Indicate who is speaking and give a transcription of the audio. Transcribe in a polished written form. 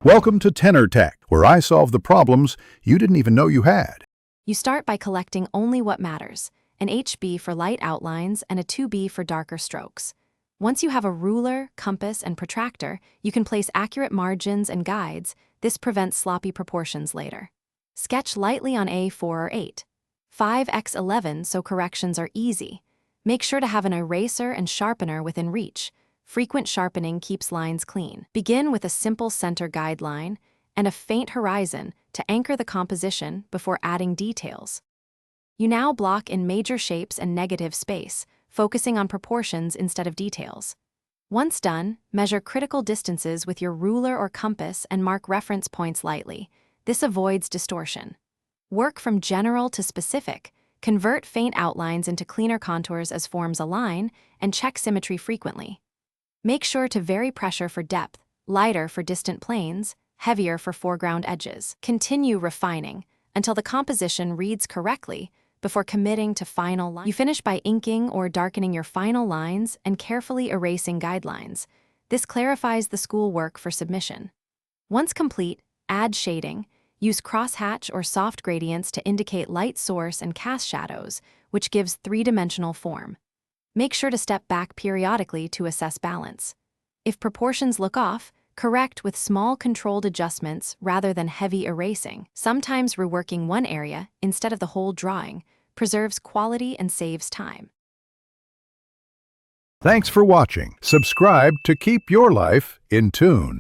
Speaker 1: Welcome to Tenor Tech, where I solve the problems you didn't even know you had.
Speaker 2: You start by collecting only what matters, an HB for light outlines and a 2B for darker strokes. Once you have a ruler, compass, and protractor, you can place accurate margins and guides. This prevents sloppy proportions later. Sketch lightly on A4 or 8. 5x11 so corrections are easy. Make sure to have an eraser and sharpener within reach. Frequent sharpening keeps lines clean. Begin with a simple center guideline and a faint horizon to anchor the composition before adding details. You now block in major shapes and negative space, focusing on proportions instead of details. Once done, measure critical distances with your ruler or compass and mark reference points lightly. This avoids distortion. Work from general to specific. Convert faint outlines into cleaner contours as forms align, and check symmetry frequently. Make sure to vary pressure for depth, lighter for distant planes, heavier for foreground edges. Continue refining until the composition reads correctly before committing to final lines. You finish by inking or darkening your final lines and carefully erasing guidelines. This clarifies the schoolwork for submission. Once complete, add shading. Use crosshatch or soft gradients to indicate light source and cast shadows, which gives three-dimensional form. Make sure to step back periodically to assess balance. If proportions look off, correct with small controlled adjustments rather than heavy erasing. Sometimes reworking one area instead of the whole drawing preserves quality and saves time.
Speaker 1: Thanks for watching. Subscribe to keep your life in tune.